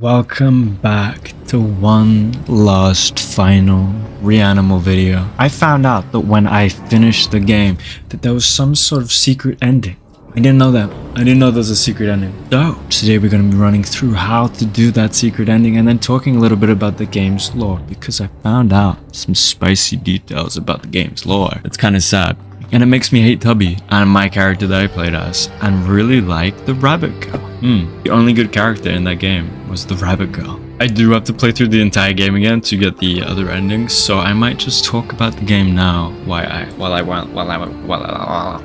Welcome back to one last final reanimal video. I found out that when I finished the game that there was some sort of secret ending. I didn't know that. I didn't know there was a secret ending. So today we're going to be running through how to do that secret ending and then talking a little bit about the game's lore, because I found out some spicy details about the game's lore. It's kind of sad. And it makes me hate Tubby and my character that I played as, and really like the rabbit girl. The only good character in that game was the rabbit girl. I do have to play through the entire game again to get the other endings, so I might just talk about the game now while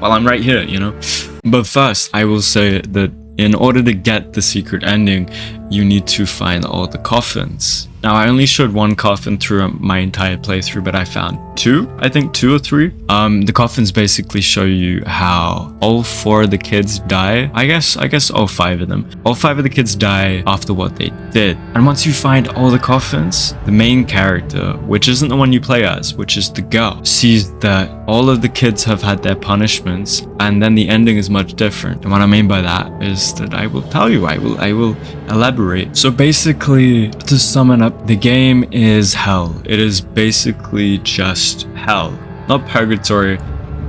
I'm right here, you know. But first, I will say that in order to get the secret ending, you need to find all the coffins. Now, I only showed one coffin through my entire playthrough, but I found two, I think 2 or 3. The coffins basically show you how all 4 of the kids die. I guess all 5 of them. All 5 of the kids die after what they did. And once you find all the coffins, the main character, which isn't the one you play as, which is the girl, sees that all of the kids have had their punishments, and then the ending is much different. And what I mean by that is that I will tell you, I will elaborate. So basically, to sum it up, the game is hell. It is basically just hell. Not purgatory,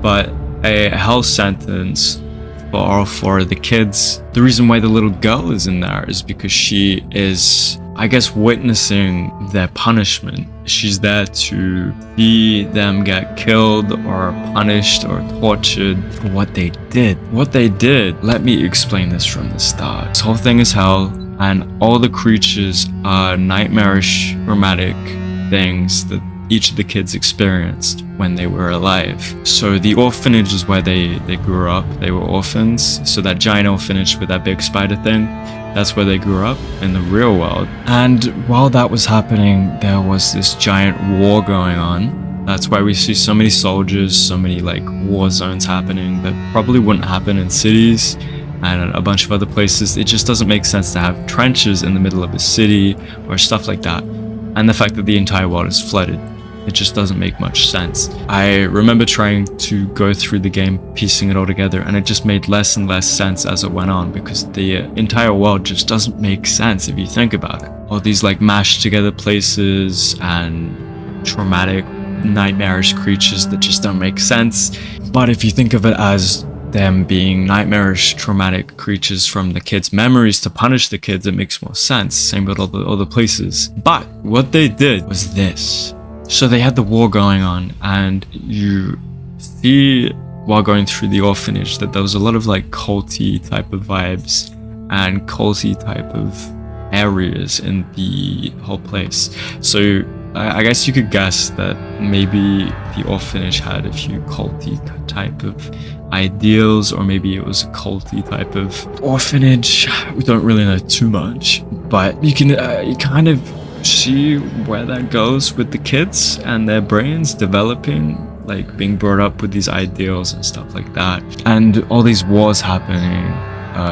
but a hell sentence for all 4 of the kids. The reason why the little girl is in there is because she is, I guess, witnessing their punishment. She's there to see them get killed or punished or tortured for what they did. What they did, let me explain this from the start. This whole thing is hell, and all the creatures are nightmarish, traumatic things that each of the kids experienced when they were alive. So the orphanage is where they grew up. They were orphans. So that giant orphanage with that big spider thing, that's where they grew up in the real world. And while that was happening, there was this giant war going on. That's why we see so many soldiers, so many like war zones happening that probably wouldn't happen in cities and a bunch of other places. It just doesn't make sense to have trenches in the middle of a city or stuff like that. And the fact that the entire world is flooded, it just doesn't make much sense. I remember trying to go through the game, piecing it all together, and it just made less and less sense as it went on, because the entire world just doesn't make sense if you think about it. All these like mashed together places and traumatic, nightmarish creatures that just don't make sense. But if you think of it as them being nightmarish, traumatic creatures from the kids' memories to punish the kids, it makes more sense. Same with all the other places. But what they did was this. So they had the war going on, and you see while going through the orphanage that there was a lot of like culty type of vibes and culty type of areas in the whole place. So I guess you could guess that maybe the orphanage had a few culty type of ideals, or maybe it was a culty type of orphanage. We don't really know too much, but you can you kind of see where that goes with the kids and their brains developing, like being brought up with these ideals and stuff like that, and all these wars happening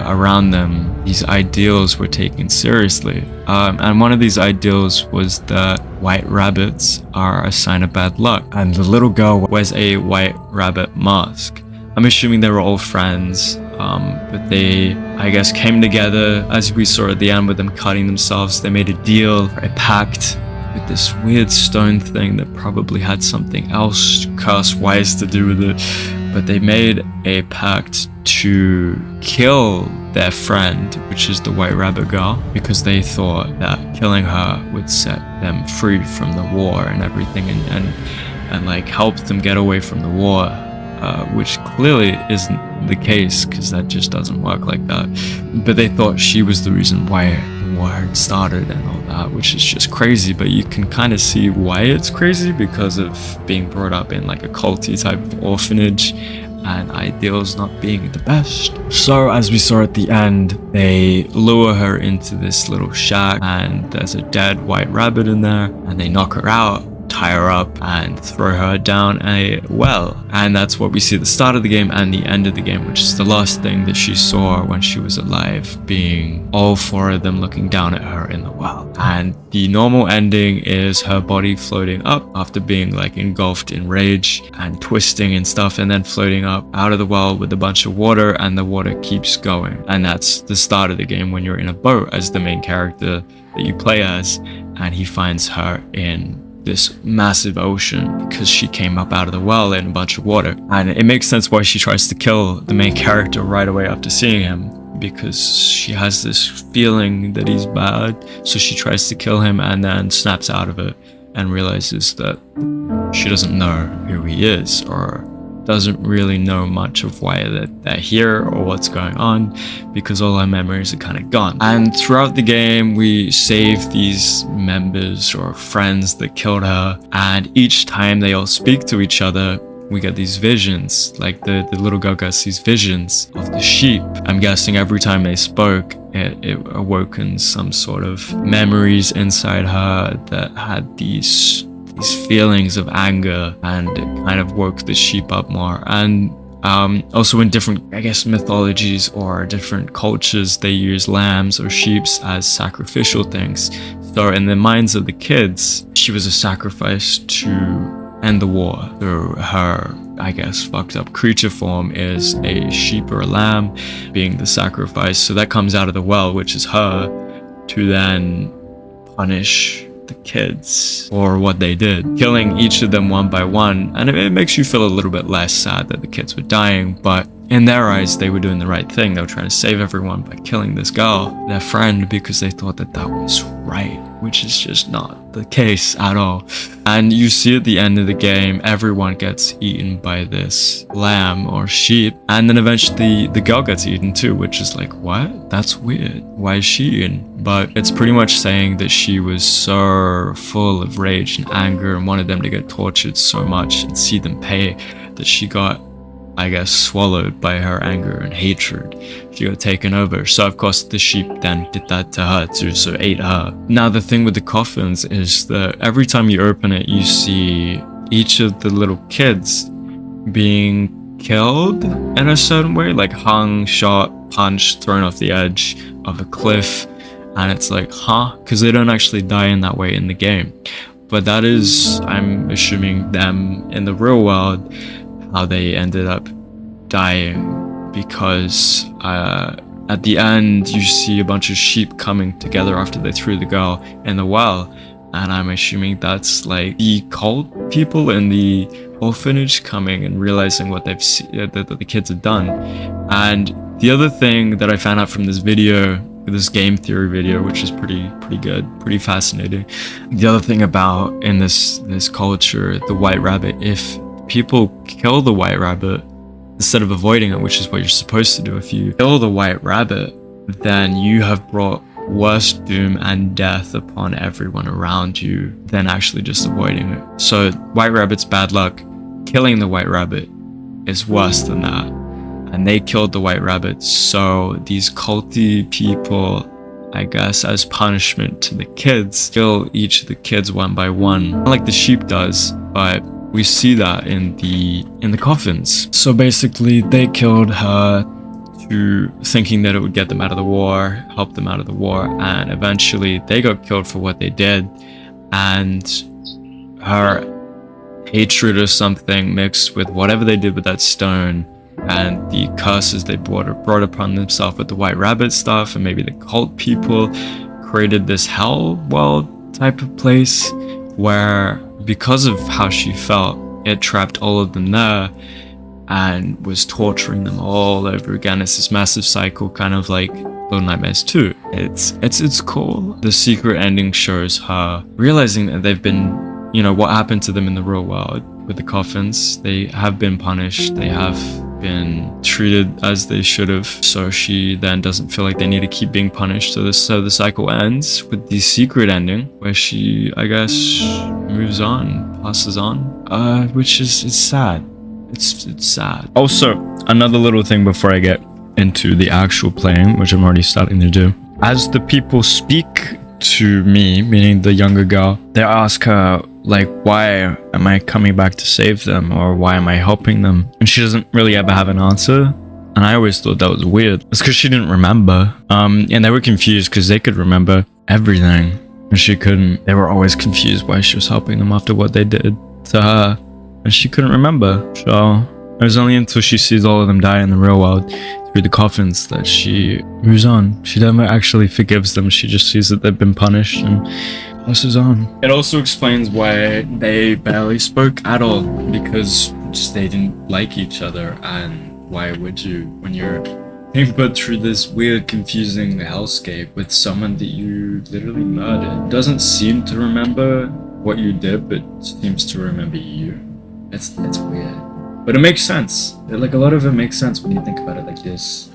around them. These ideals were taken seriously, and one of these ideals was that white rabbits are a sign of bad luck, and the little girl wears a white rabbit mask. I'm assuming they were all friends, but they, I guess, came together, as we saw at the end with them cutting themselves. They made a deal, a pact with this weird stone thing that probably had something else curse-wise to do with it. But they made a pact to kill their friend, which is the white rabbit girl, because they thought that killing her would set them free from the war and everything, and like help them get away from the war. Which clearly isn't the case, because that just doesn't work like that. But they thought she was the reason why the war had started and all that, which is just crazy. But you can kind of see why it's crazy, because of being brought up in like a culty type of orphanage and ideals not being the best. So as we saw at the end, they lure her into this little shack, and there's a dead white rabbit in there, and they knock her out, tie her up, and throw her down a well. And that's what we see at the start of the game and the end of the game, which is the last thing that she saw when she was alive, being all 4 of them looking down at her in the well. And the normal ending is her body floating up after being like engulfed in rage and twisting and stuff, and then floating up out of the well with a bunch of water, and the water keeps going. And that's the start of the game, when you're in a boat as the main character that you play as, and he finds her in this massive ocean because she came up out of the well in a bunch of water. And it makes sense why she tries to kill the main character right away after seeing him, because she has this feeling that he's bad. So she tries to kill him and then snaps out of it and realizes that she doesn't know who he is, or doesn't really know much of why they're here or what's going on, because all her memories are kind of gone. And throughout the game, we save these members or friends that killed her, and each time they all speak to each other, we get these visions. Like the little girl gets these visions of the sheep. I'm guessing every time they spoke, it awoken some sort of memories inside her that had these feelings of anger, and it kind of woke the sheep up more. And also in different, I guess, mythologies or different cultures, they use lambs or sheeps as sacrificial things. So in the minds of the kids, she was a sacrifice to end the war. So her, I guess, fucked up creature form is a sheep or a lamb being the sacrifice. So that comes out of the well, which is her, to then punish the kids for what they did, killing each of them one by one. And it makes you feel a little bit less sad that the kids were dying, but in their eyes, they were doing the right thing. They were trying to save everyone by killing this girl, their friend, because they thought that that was right, which is just not the case at all. And you see at the end of the game, everyone gets eaten by this lamb or sheep, and then eventually the girl gets eaten too, which is like, what? That's weird. Why is she eaten? But it's pretty much saying that she was so full of rage and anger and wanted them to get tortured so much and see them pay, that she got, I guess, swallowed by her anger and hatred. She got taken over. So of course the sheep then did that to her too, so ate her. Now the thing with the coffins is that every time you open it, you see each of the little kids being killed in a certain way, like hung, shot, punched, thrown off the edge of a cliff. And it's like, huh? Because they don't actually die in that way in the game. But that is, I'm assuming, them in the real world, how they ended up dying, because at the end you see a bunch of sheep coming together after they threw the girl in the well, and I'm assuming that's like the cult people in the orphanage coming and realizing what they've that the kids have done. And the other thing that I found out from this video, this game theory video, which is pretty good, pretty fascinating, the other thing about in this culture, the white rabbit, if people kill the white rabbit instead of avoiding it, which is what you're supposed to do, if you kill the white rabbit, then you have brought worse doom and death upon everyone around you than actually just avoiding it. So white rabbit's bad luck. Killing the white rabbit is worse than that. And they killed the white rabbit, so these culty people, I guess, as punishment to the kids, kill each of the kids one by one, not like the sheep does, but we see that in the coffins. So basically they killed her to thinking that it would get them out of the war, help them out of the war, and eventually they got killed for what they did, and her hatred or something mixed with whatever they did with that stone and the curses they brought upon themselves with the white rabbit stuff, and maybe the cult people created this hell world type of place where, because of how she felt, it trapped all of them there and was torturing them all over again. It's this massive cycle, kind of like Little Nightmares 2. It's cool. The secret ending shows her realizing that they've been, you know, what happened to them in the real world with the coffins. They have been punished. They have been treated as they should have. So she then doesn't feel like they need to keep being punished. So the cycle ends with the secret ending where she, I guess, moves on, passes on, which is sad. It's sad. Also, another little thing before I get into the actual playing, which I'm already starting to do. As the people speak to me, meaning the younger girl, they ask her, like, why am I coming back to save them, or why am I helping them? And she doesn't really ever have an answer. And I always thought that was weird. It's because she didn't remember. And they were confused because they could remember everything and she couldn't. They were always confused why she was helping them after what they did to her, and she couldn't remember. So It was only until she sees all of them die in the real world through the coffins that she moves on. She never actually forgives them. She just sees that they've been punished and passes on. It also explains why they barely spoke at all, because just they didn't like each other. And why would you when you're being put through this weird, confusing hellscape with someone that you literally murdered? Doesn't seem to remember what you did, but seems to remember you. It's weird. But it makes sense. Like, a lot of it makes sense when you think about it like this.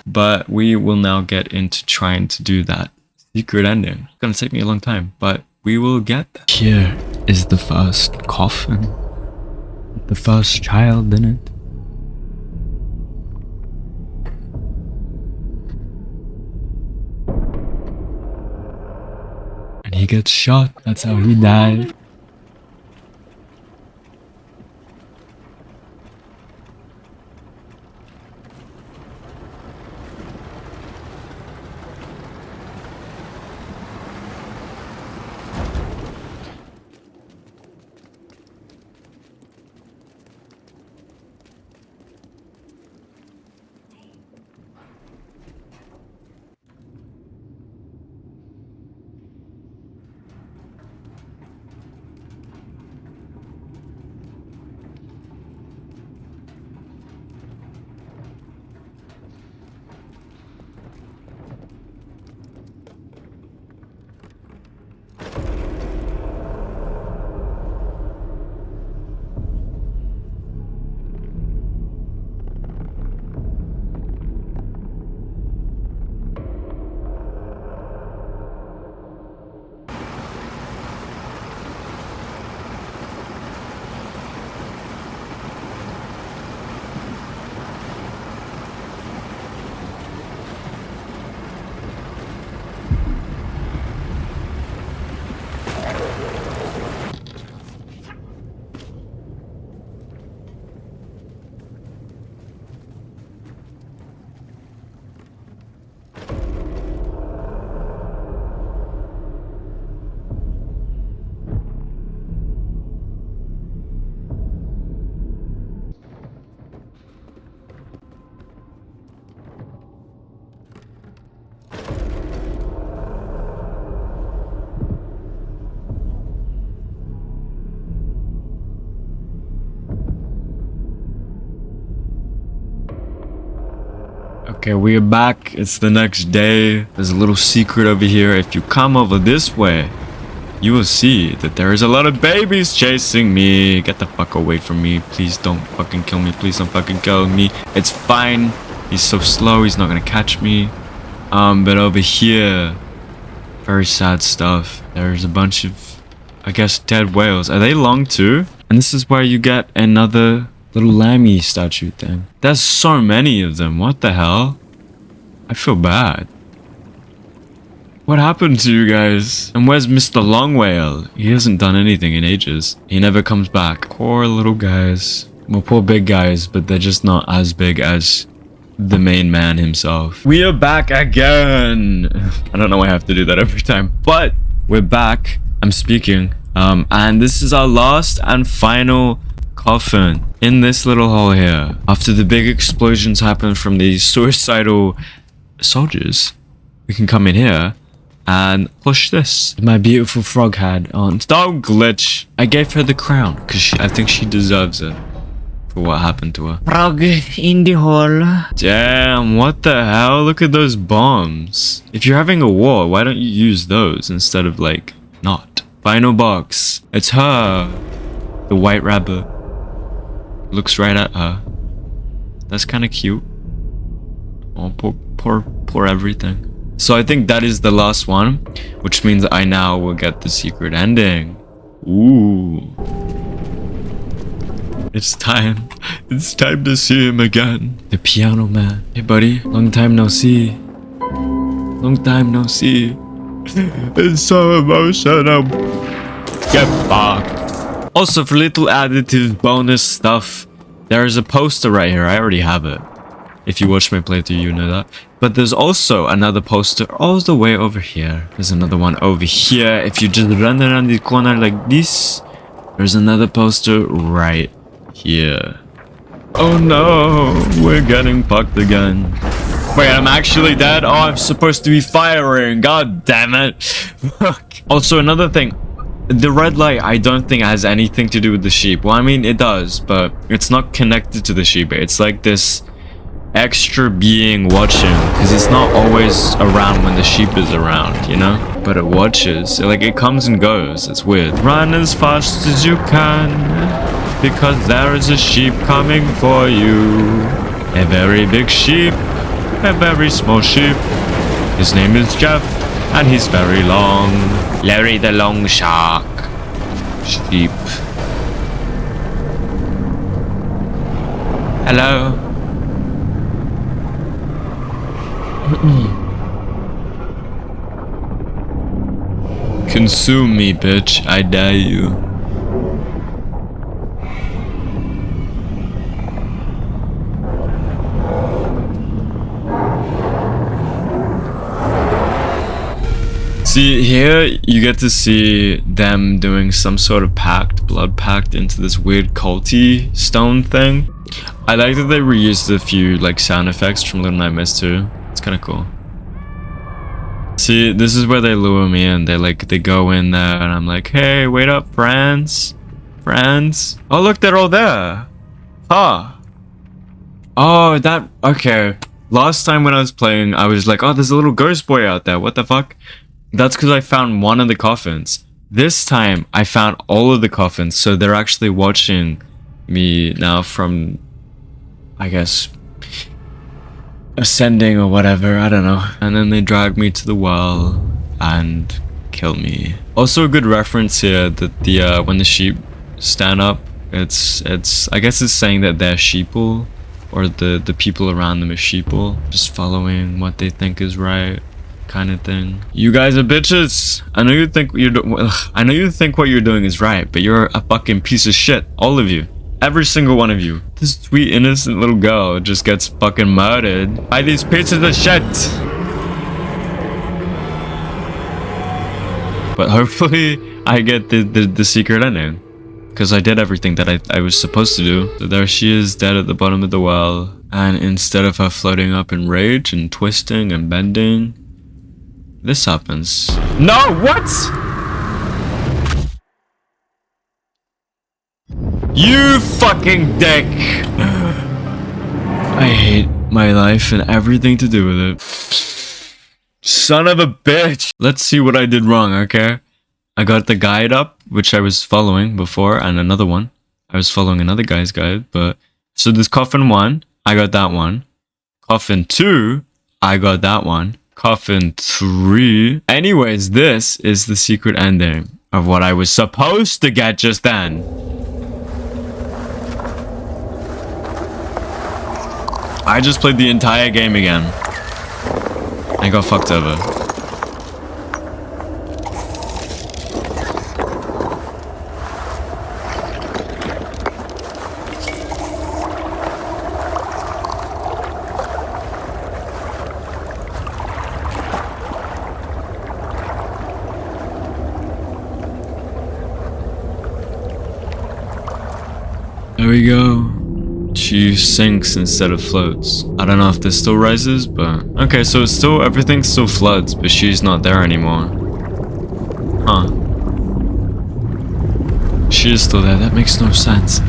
But we will now get into trying to do that secret ending. It's gonna take me a long time, but we will get there. Here is the first coffin. The first child in it. And he gets shot. That's how he died. Okay, we are back. It's the next day. There's a little secret over here. If you come over this way, you will see that there is a lot of babies chasing me. Get the fuck away from me. Please don't fucking kill me. Please don't fucking kill me. It's fine. He's so slow. He's not gonna catch me. But over here, very sad stuff. There's a bunch of, I guess, dead whales. Are they long too? And this is where you get another little lammy statue thing. There's so many of them. What the hell? I feel bad. What happened to you guys? And where's Mr. Long Whale? He hasn't done anything in ages. He never comes back. Poor little guys. Well, poor big guys, but they're just not as big as the main man himself. We are back again. I don't know why I have to do that every time, but we're back. I'm speaking. And this is our last and final coffin in this little hole here. After the big explosions happen from these suicidal soldiers, we can come in here and push this. My beautiful frog had on. Don't glitch. I gave her the crown because I think she deserves it for what happened to her. Frog in the hole. Damn, what the hell? Look at those bombs. If you're having a war, why don't you use those instead of, like, not? Final box. It's her. The white rabbit. Looks right at her. That's kind of cute. Oh, poor everything. So I think that is the last one, which means I now will get the secret ending. Ooh. It's time. It's time to see him again. The piano man. Hey buddy, long time no see. Long time no see. It's so emotional. Get fucked. Also, for little additive bonus stuff, there is a poster right here. I already have it. If you watch my playthrough, you know that. But there's also another poster all the way over here. There's another one over here. If you just run around the corner like this, there's another poster right here. Oh no, we're getting fucked again. Wait, I'm actually dead? Oh, I'm supposed to be firing. God damn it. Fuck. Also, another thing. The red light, I don't think has anything to do with the sheep. Well, I mean, it does, but it's not connected to the sheep. It's like this extra being watching, because it's not always around when the sheep is around, you know? But it watches. Like, it comes and goes. It's weird. Run as fast as you can, because there is a sheep coming for you. A very big sheep. A very small sheep. His name is Jeff, and he's very long. Larry the Long Shark. Sheep. Hello. Consume me, bitch. I dare you. See, here you get to see them doing some sort of pact, blood pact into this weird culty stone thing. I like that they reused a few like sound effects from Little Nightmares 2. It's kind of cool. See, this is where they lure me in. They go in there and I'm like, hey, wait up, friends. Friends. Oh, look, they're all there. Huh. Oh, that, okay. Last time when I was playing, I was like, oh, there's a little ghost boy out there. What the fuck? That's because I found one of the coffins. This time, I found all of the coffins, so they're actually watching me now from, I guess, ascending or whatever, I don't know. And then they drag me to the well and kill me. Also a good reference here that the when the sheep stand up, it's I guess it's saying that they're sheeple, or the people around them are sheeple, just following what they think is right, kind of thing. You guys are bitches. I know you think what you're doing is right, but you're a fucking piece of shit, all of you. Every single one of you. This sweet innocent little girl just gets fucking murdered by these pieces of shit. But hopefully I get the secret ending, because I did everything that I was supposed to do. So there she is, dead at the bottom of the well, and instead of her floating up in rage and twisting and bending, this happens. No, what? You fucking dick! I hate my life and everything to do with it. Son of a bitch! Let's see what I did wrong, okay? I got the guide up, which I was following before, and another one. I was following another guy's guide, but... So there's Coffin 1, I got that one. Coffin 2, I got that one. Coffin 3... Anyways, this is the secret ending of what I was supposed to get just then. I just played the entire game again and got fucked over. There we go. She sinks instead of floats. I don't know if this still rises, but... Okay, so it's still... Everything still floods, but she's not there anymore. Huh. She is still there. That makes no sense.